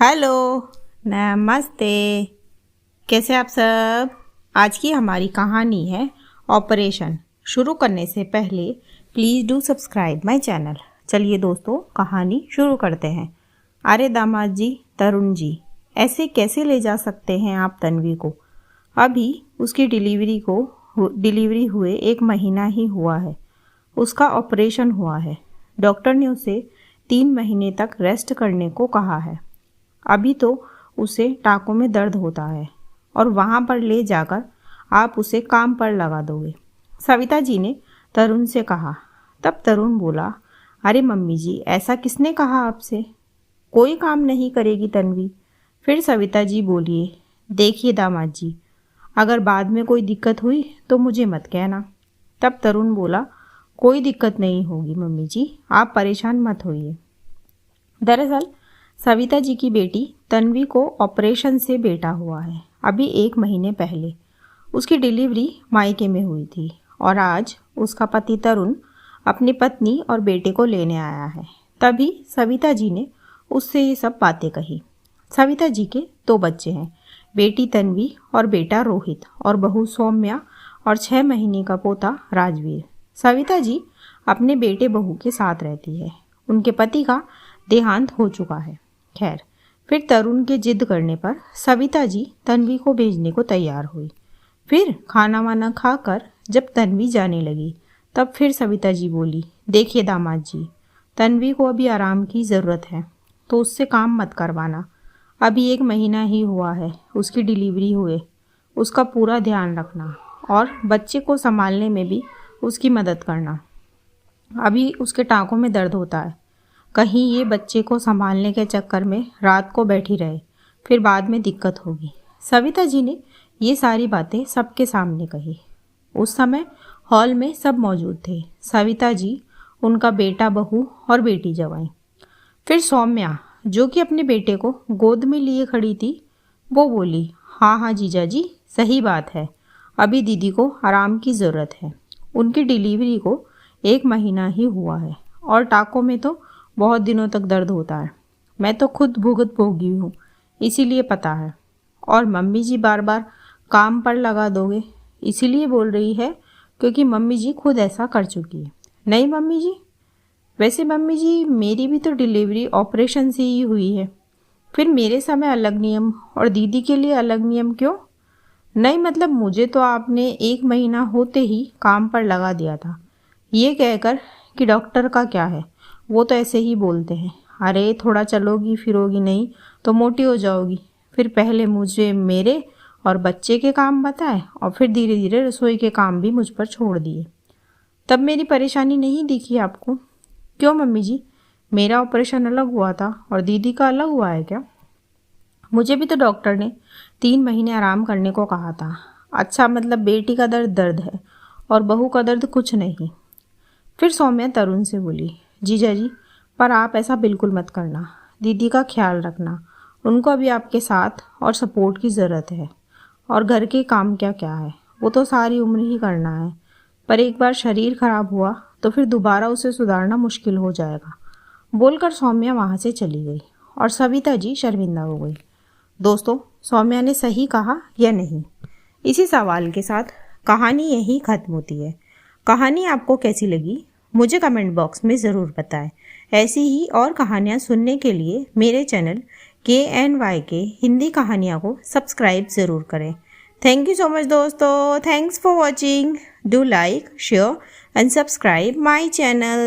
Hello, नमस्ते। कैसे आप सब? आज की हमारी कहानी है ऑपरेशन। शुरू करने से पहले please do subscribe my channel. चलिए दोस्तों, कहानी शुरू करते हैं। अरे दामाद जी, तरुण जी, ऐसे कैसे ले जा सकते हैं आप तन्वी को? अभी उसकी डिलीवरी हुए 1 महीना ही हुआ है। उसका ऑपरेशन हुआ है। डॉक्टर ने उसे 3 महीने तक रेस्ट करने को कहा है। अभी तो उसे टाँकों में दर्द होता है और वहाँ पर ले जाकर आप उसे काम पर लगा दोगे, सविता जी ने तरुण से कहा। तब तरुण बोला, अरे मम्मी जी, ऐसा किसने कहा आपसे? कोई काम नहीं करेगी तन्वी। फिर सविता जी बोलिए, देखिए दामाद जी, अगर बाद में कोई दिक्कत हुई तो मुझे मत कहना। तब तरुण बोला, कोई दिक्कत नहीं होगी मम्मी जी, आप परेशान मत होइए। दरअसल सविता जी की बेटी तन्वी को ऑपरेशन से बेटा हुआ है। अभी 1 महीने पहले उसकी डिलीवरी मायके में हुई थी और आज उसका पति तरुण अपनी पत्नी और बेटे को लेने आया है। तभी सविता जी ने उससे ये सब बातें कही। सविता जी के 2 बच्चे हैं, बेटी तन्वी और बेटा रोहित, और बहू सौम्या और 6 महीने का पोता राजवीर। सविता जी अपने बेटे बहू के साथ रहती है। उनके पति का देहांत हो चुका है। खैर, फिर तरुण के जिद करने पर सविता जी तन्वी को भेजने को तैयार हुई। फिर खाना वाना खाकर जब तन्वी जाने लगी, तब फिर सविता जी बोली, देखिए दामाद जी, तन्वी को अभी आराम की ज़रूरत है, तो उससे काम मत करवाना। अभी 1 महीना ही हुआ है उसकी डिलीवरी हुए। उसका पूरा ध्यान रखना और बच्चे को संभालने में भी उसकी मदद करना। अभी उसके टाँकों में दर्द होता है। कहीं ये बच्चे को संभालने के चक्कर में रात को बैठी रहे, फिर बाद में दिक्कत होगी। सविता जी ने ये सारी बातें सबके सामने कही। उस समय हॉल में सब मौजूद थे, सविता जी, उनका बेटा बहू और बेटी जवाई। फिर सौम्या, जो कि अपने बेटे को गोद में लिए खड़ी थी, वो बोली, हाँ हाँ जीजा जी, सही बात है, अभी दीदी को आराम की ज़रूरत है। उनकी डिलीवरी को 1 महीना ही हुआ है और टाँकों में तो बहुत दिनों तक दर्द होता है। मैं तो खुद भुगत भोगी हूँ, इसीलिए पता है। और मम्मी जी बार बार काम पर लगा दोगे, इसीलिए बोल रही है क्योंकि मम्मी जी खुद ऐसा कर चुकी है। नहीं मम्मी जी, वैसे मम्मी जी, मेरी भी तो डिलीवरी ऑपरेशन से ही हुई है। फिर मेरे समय अलग नियम और दीदी के लिए अलग नियम क्यों? नहीं मतलब मुझे तो आपने 1 महीना होते ही काम पर लगा दिया था, ये कहकर कि डॉक्टर का क्या है, वो तो ऐसे ही बोलते हैं, अरे थोड़ा चलोगी फिरोगी नहीं तो मोटी हो जाओगी। फिर पहले मुझे मेरे और बच्चे के काम बताए और फिर धीरे धीरे रसोई के काम भी मुझ पर छोड़ दिए। तब मेरी परेशानी नहीं दिखी आपको? क्यों मम्मी जी, मेरा ऑपरेशन अलग हुआ था और दीदी का अलग हुआ है क्या? मुझे भी तो डॉक्टर ने 3 महीने आराम करने को कहा था। अच्छा, मतलब बेटी का दर्द दर्द है और बहू का दर्द कुछ नहीं। फिर सौम्या तरुण से बोली, जीजा जी, पर आप ऐसा बिल्कुल मत करना। दीदी का ख्याल रखना, उनको अभी आपके साथ और सपोर्ट की ज़रूरत है। और घर के काम क्या क्या है, वो तो सारी उम्र ही करना है। पर एक बार शरीर खराब हुआ तो फिर दोबारा उसे सुधारना मुश्किल हो जाएगा। बोलकर सौम्या वहाँ से चली गई और सविता जी शर्मिंदा हो गई। दोस्तों, सौम्या ने सही कहा या नहीं? इसी सवाल के साथ कहानी यहीं ख़त्म होती है। कहानी आपको कैसी लगी मुझे कमेंट बॉक्स में ज़रूर बताएं। ऐसी ही और कहानियाँ सुनने के लिए मेरे चैनल KNYK हिंदी कहानियाँ को सब्सक्राइब ज़रूर करें। थैंक यू सो मच दोस्तों, thanks for watching. Do like, share and subscribe my channel.